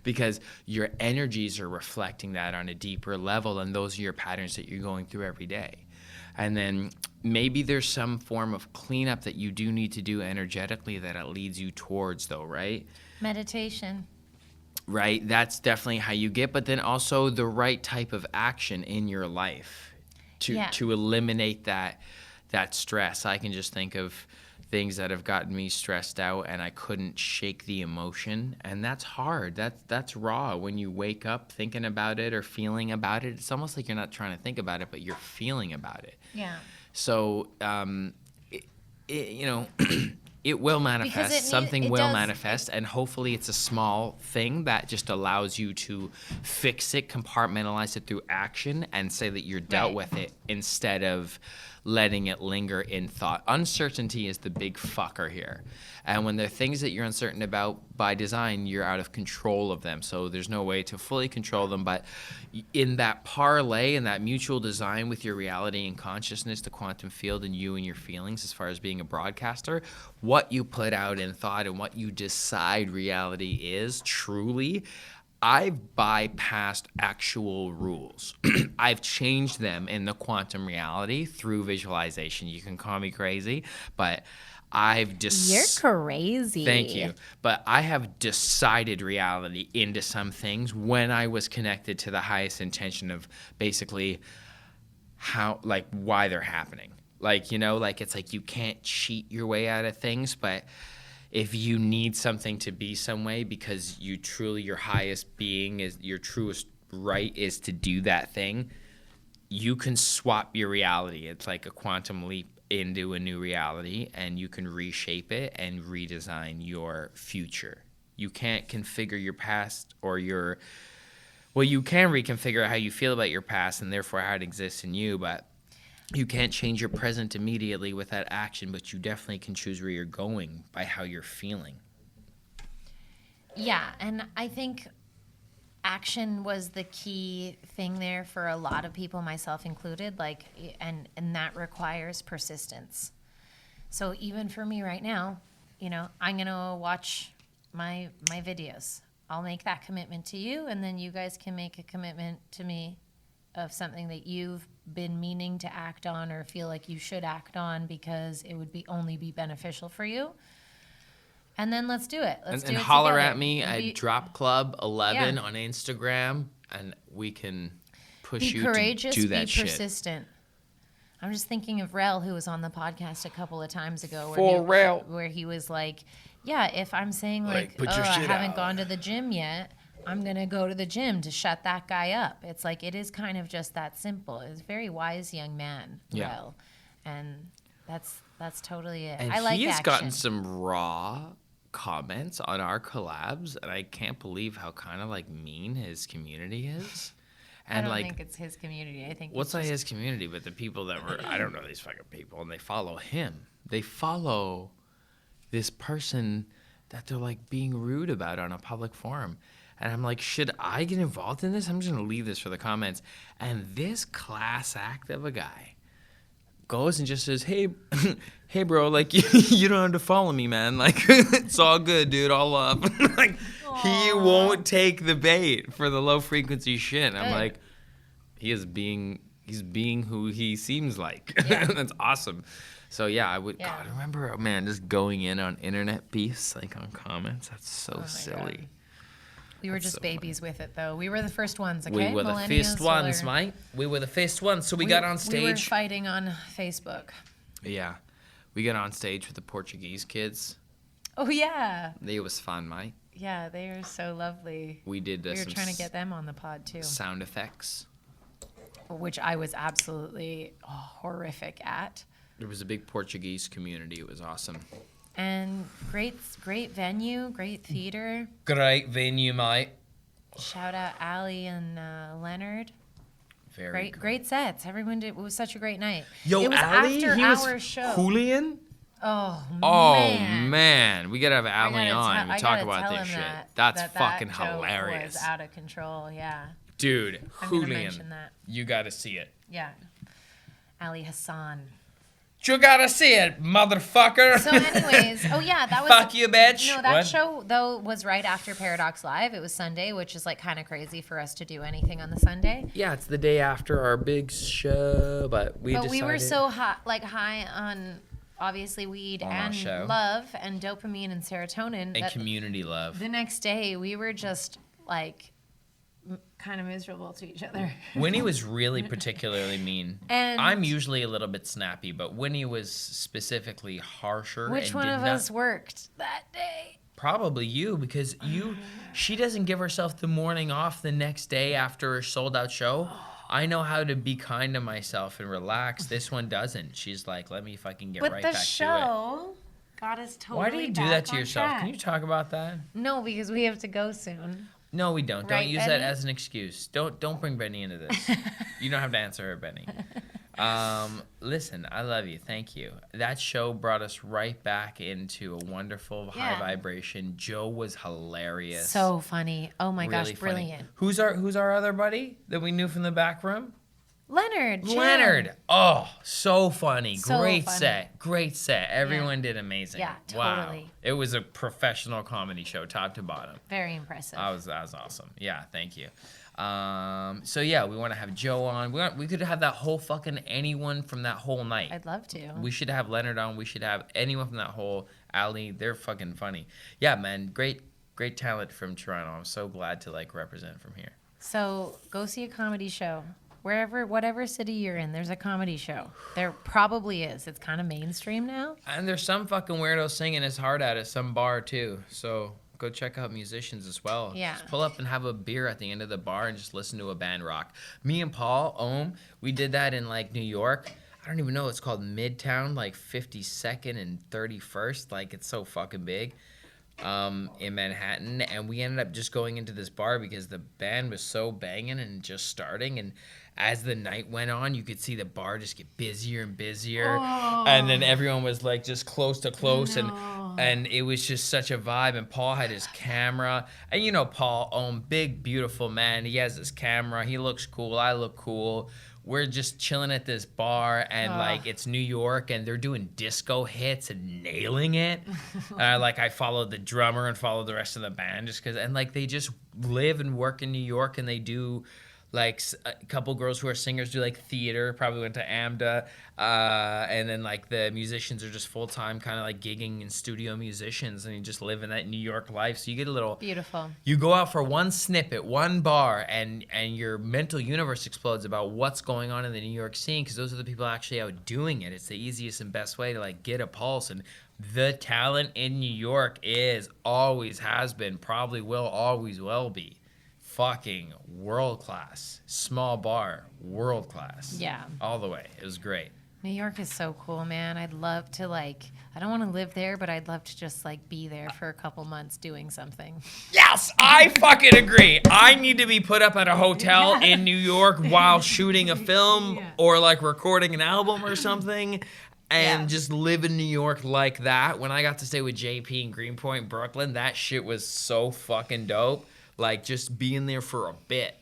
because your energies are reflecting that on a deeper level, and those are your patterns that you're going through every day. And then maybe there's some form of cleanup that you do need to do energetically that it leads you towards, though, right? Meditation. Right, that's definitely how you get, but then also the right type of action in your life to eliminate that stress. I can just think of things that have gotten me stressed out and I couldn't shake the emotion, and that's hard. That's raw. When you wake up thinking about it or feeling about it, it's almost like you're not trying to think about it, but you're feeling about it. Yeah. So, it will manifest. Something will manifest, and hopefully it's a small thing that just allows you to fix it, compartmentalize it through action, and say that you're dealt with it instead of letting it linger in thought. Uncertainty is the big fucker here. And when there are things that you're uncertain about, by design, you're out of control of them. So there's no way to fully control them. But in that parlay, in that mutual design with your reality and consciousness, the quantum field, and you and your feelings, as far as being a broadcaster, what you put out in thought and what you decide reality is truly, I've bypassed actual rules. I've changed them in the quantum reality through visualization. You can call me crazy, but You're crazy. Thank you. But I have decided reality into some things when I was connected to the highest intention of basically why they're happening. It's like you can't cheat your way out of things, but if you need something to be some way because your highest being is your truest right is to do that thing, you can swap your reality. It's like a quantum leap into a new reality, and you can reshape it and redesign your future. You can't configure your past you can reconfigure how you feel about your past and therefore how it exists in you, but you can't change your present immediately with that action, but you definitely can choose where you're going by how you're feeling. Yeah, and I think action was the key thing there for a lot of people, myself included, and that requires persistence. So even for me right now, I'm going to watch my videos. I'll make that commitment to you, and then you guys can make a commitment to me of something that you've been meaning to act on or feel like you should act on because it would only be beneficial for you. And then let's do it. Let's do it holler together. at me at Drop Club 11 on Instagram, and we can push you courageous, to do that shit. Be persistent. I'm just thinking of Rel, who was on the podcast a couple of times ago, Rel, where he was like, "Yeah, if I'm saying I haven't gone to the gym yet, I'm going to go to the gym to shut that guy up. It's like, it is kind of just that simple. It's a very wise young man, Yeah. Will. And that's totally it. And I like he has action. gotten some raw comments on our collabs, and I can't believe how kind of like mean his community is. And I don't like, think it's his community. I think what's it's not his community, but the people that were, I don't know these fucking people, and they follow him. They follow this person that they're like being rude about on a public forum. And I'm like, should I get involved in this? I'm just going to leave this for the comments. And this class act of a guy goes and just says, hey, hey, bro, like, you don't have to follow me, man. Like, it's all good, dude. All love. Like, he won't take the bait for the low frequency shit. I'm like, he's being who he seems like. Yeah. That's awesome. So yeah, I would. Yeah. God, I remember, man, just going in on internet beefs, like on comments. That's so silly. God. We were just so babies with it, though. We were the first ones, okay? We were the Millennials first ones, were- mate. We were the first ones. So we got on We were stage. fighting on Facebook. Yeah, we got on stage with the Portuguese kids. Oh, yeah. It was fun, mate. Yeah, they are so lovely. We did We were some trying to get them on the pod, too, sound effects. which I was absolutely horrific at. There was a big Portuguese community. It was awesome. And great venue, great theater. Great venue, mate. Shout out Ali and Leonard. Very Great sets. Everyone did. It was such a great night. Yo, it was Ali, after he our was show. Julian. Oh Oh man. we gotta have Ali on. I We gotta talk about tell this him shit. that That's fucking joke hilarious, Was out of control. Yeah. dude. I'm gonna Julian, mention that. you gotta see it. Yeah. Ali Hassan. You gotta see it, motherfucker. So, anyways, oh yeah, that was. Fuck you, bitch. No, that What? show though was right after Paradox Live. It was Sunday, which is like kind of crazy for us to do anything on the Sunday. Yeah, it's the day after our big show, but we were so high on obviously weed On our and show. love and dopamine and serotonin. and that community love. the next day we were just like kind of miserable to each other. Winnie was really particularly mean. And- I'm usually a little bit snappy, but Winnie was specifically harsher. Which and one did of not- us worked that day? Probably you, because she doesn't give herself the morning off the next day after a sold out show. I know how to be kind to myself and relax. This one doesn't. She's like, let me fucking get But right the back to it. show got us totally. Why do you do back that to on yourself? track. Can you talk about that? No, because we have to go soon. No, we don't. Right, Don't use that Benny? as an excuse. Don't bring Benny into this. You don't have to answer her, Benny. Listen, I love you. Thank you. That show brought us right back into a wonderful high Yeah. vibration. Joe was hilarious. So funny. Oh my Really gosh, funny. brilliant. Who's our other buddy that we knew from the back room? Leonard. Jim. Leonard. Oh, so funny. So Great funny. set. Great set. Everyone did amazing. Yeah, Wow. totally. It was a professional comedy show, top to bottom. Very impressive. That was awesome. Yeah, thank you. So yeah, we want to have Joe on. We could have that whole fucking anyone from that whole night. I'd love to. We should have Leonard on. We should have anyone from that whole alley. They're fucking funny. Yeah, man. Great talent from Toronto. I'm so glad to like represent from here. So go see a comedy show. Whatever city you're in, there's a comedy show. There probably is. It's kind of mainstream now. And there's some fucking weirdo singing his heart out at some bar too. So go check out musicians as well. Yeah. Just pull up and have a beer at the end of the bar and just listen to a band rock. Me and Paul Ohm, we did that in like New York. I don't even know. It's called Midtown, like 52nd and 31st. Like it's so fucking big. In Manhattan, and we ended up just going into this bar because the band was so banging and just starting, and as the night went on you could see the bar just get busier and busier, and then everyone was like just close to close, and it was just such a vibe. And Paul had his camera, and you know Paul, big beautiful man, he has his camera, he looks cool, I look cool. We're just chilling at this bar, and like it's New York, and they're doing disco hits and nailing it. Like I followed the drummer and followed the rest of the band just because, and like they just live and work in New York, and they do like a couple girls who are singers do like theater, probably went to AMDA, and then like the musicians are just full time kind of like gigging and studio musicians, and you just live in that New York life. So you get a little Beautiful. You go out for one snippet, one bar, and your mental universe explodes about what's going on in the New York scene, because those are the people actually out doing it. It's the easiest and best way to like get a pulse. And the talent in New York always has been, probably will, always will be. fucking world class. Small bar, world class. Yeah. All the way. It was great. New York is so cool, man. I'd love to I don't want to live there, but I'd love to just be there for a couple months doing something. Yes, I fucking agree. I need to be put up at a hotel in New York while shooting a film or recording an album or something and just live in New York like that. When I got to stay with JP in Greenpoint, Brooklyn, that shit was so fucking dope. Just being there for a bit,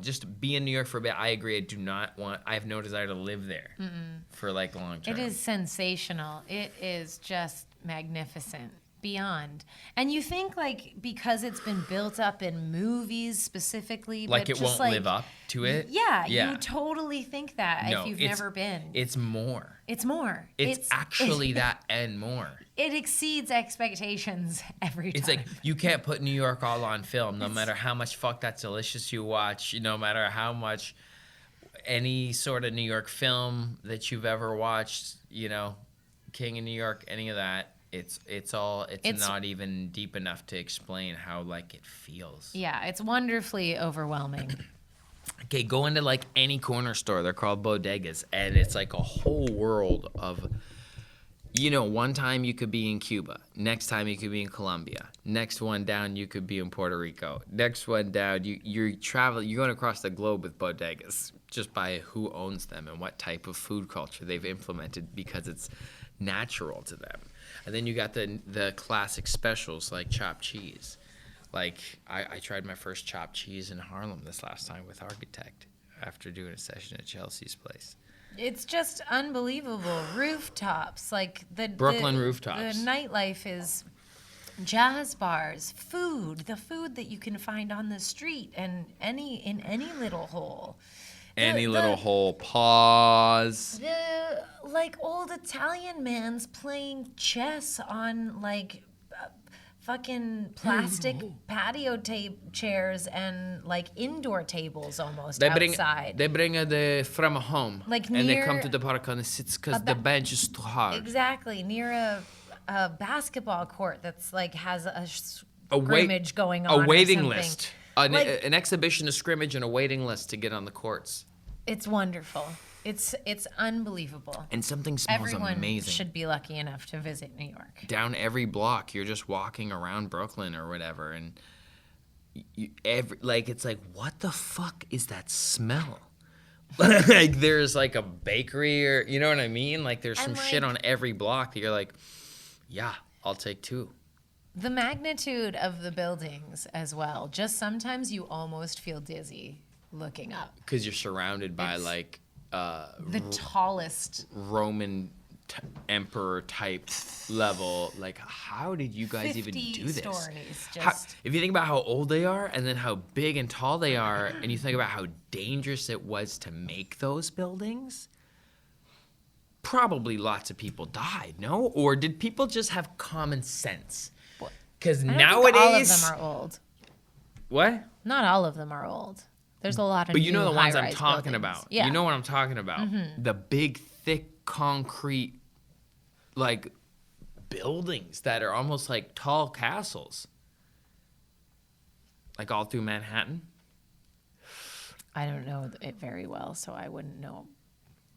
just be in New York for a bit. I agree. I have no desire to live there for long term. It is sensational. It is just magnificent. Beyond. And you think because it's been built up in movies specifically, but it won't live up to it? Yeah, you totally think that if you've never been. It's more. It's more. It's actually that and more. It exceeds expectations every time. It's you can't put New York all on film, no matter how much Fuck That's Delicious you watch, no matter how much any sort of New York film that you've ever watched, King of New York, any of that. It's not even deep enough to explain how it feels. Yeah, it's wonderfully overwhelming. Okay, go into any corner store. They're called bodegas, and it's a whole world of, one time you could be in Cuba, next time you could be in Colombia, next one down you could be in Puerto Rico, next one down you're going across the globe with bodegas just by who owns them and what type of food culture they've implemented because it's natural to them. And then you got the classic specials like chopped cheese. I tried my first chopped cheese in Harlem this last time with Architect after doing a session at Chelsea's place. It's just unbelievable. Rooftops, Brooklyn rooftops. The nightlife is jazz bars, the food that you can find on the street and in any little hole. Any little hole. Pause. The old Italian man's playing chess on fucking plastic patio chairs and indoor tables almost outside. They bring from home. And they come to the park and sits because the bench is too hard. Exactly. Near a basketball court that's has a scrimmage going on. A waiting or something. list. An exhibition, a scrimmage, and a waiting list to get on the courts. It's wonderful. It's unbelievable. And something smells Everyone amazing. Should be lucky enough to visit New York. Down every block, you're just walking around Brooklyn or whatever, and it's what the fuck is that smell? There's a bakery or you know what I mean? There's some shit on every block that you're yeah, I'll take two. The magnitude of the buildings as well. Just sometimes you almost feel dizzy looking up. Because you're surrounded by the tallest Roman emperor type level. How did you guys even do this? 50 stories. If you think about how old they are and then how big and tall they are, and you think about how dangerous it was to make those buildings, probably lots of people died, no? Or did people just have common sense? Because nowadays, all of them are old. What? Not all of them are old. There's a lot of But you know new the ones I'm high-rise talking buildings. about. Yeah. You know what I'm talking about. Mm-hmm. The big, thick concrete, buildings that are almost like tall castles. All through Manhattan. I don't know it very well, so I wouldn't know.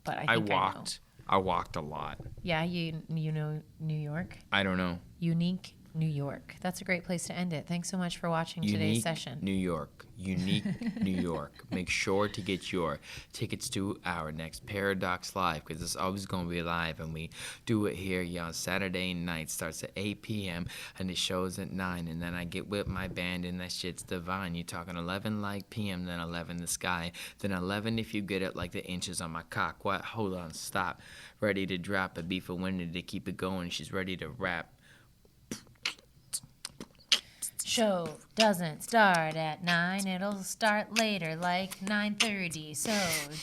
But I think I know. I walked a lot. Yeah, you know New York? I don't know. Unique New York. That's a great place to end it. Thanks so much for watching today's session. New York. Unique New York. Make sure to get your tickets to our next Paradox Live because it's always going to be live, and we do it here on Saturday night. Starts at 8 p.m. and the show's at 9, and then I get with my band, and that shit's divine. You're talking 11 p.m., then 11 the sky, then 11 if you get it the inches on my cock. What? Hold on, stop. Ready to drop a beat for Winnie to keep it going. She's ready to rap. Show doesn't start at 9, it'll start later, 9:30. So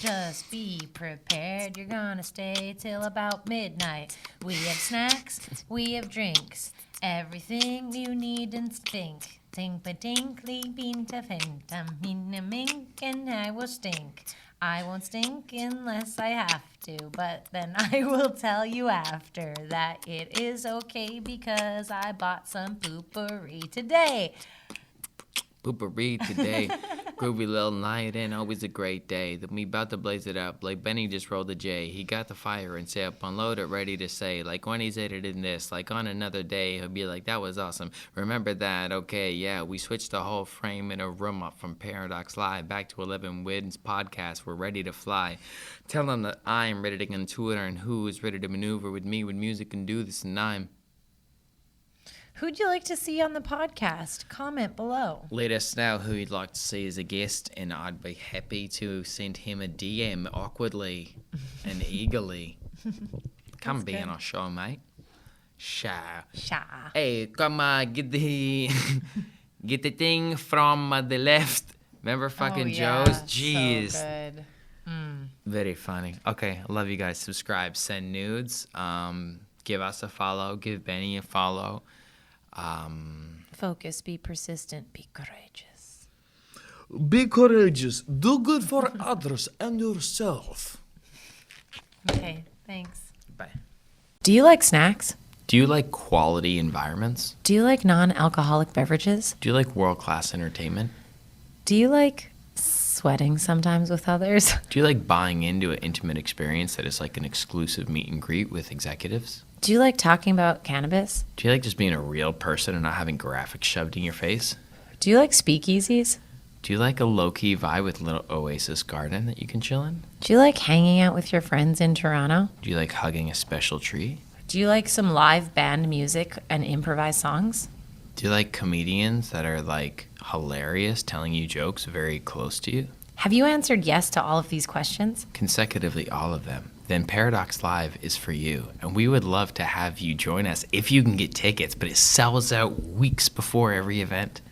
just be prepared, you're gonna stay till about midnight. We have snacks, we have drinks, everything you need and stink. Tink-ba-dinkly bean-ta-fin-tam, mean-a-mink, and I will stink. I won't stink unless I have to, but then I will tell you after that it is okay because I bought some poopery today. Poopery today. Groovy little night and always a great day. Then we about to blaze it up. Like Benny just rolled a J. He got the fire and say up, unload it, ready to say. Like when he's editing this, like on another day, he'll be like, that was awesome. Remember that? Okay, yeah, we switched the whole frame in a room up from Paradox Live back to 11 Wins podcast. We're ready to fly. Tell them that I'm ready to contour and who is ready to maneuver with me with music and do this and I'm. Who'd you like to see on the podcast? Comment below. Let us know who you'd like to see as a guest, and I'd be happy to send him a DM awkwardly and eagerly. Come be on our show, mate. Sha. Hey, come get the get the thing from the left. Remember fucking Joe's? Jeez. So good. Very funny. Okay, I love you guys. Subscribe, send nudes. Give us a follow. Give Benny a follow. Focus, be persistent, be courageous. Be courageous. Do good for others and yourself. Okay, thanks. Bye. Do you like snacks? Do you like quality environments? Do you like non-alcoholic beverages? Do you like world-class entertainment? Do you like sweating sometimes with others? Do you like buying into an intimate experience that is like an exclusive meet and greet with executives? Do you like talking about cannabis? Do you like just being a real person and not having graphics shoved in your face? Do you like speakeasies? Do you like a low-key vibe with a little oasis garden that you can chill in? Do you like hanging out with your friends in Toronto? Do you like hugging a special tree? Do you like some live band music and improvised songs? Do you like comedians that are like hilarious, telling you jokes very close to you? Have you answered yes to all of these questions? Consecutively, all of them. Then Paradox Live is for you, and we would love to have you join us if you can get tickets, but it sells out weeks before every event.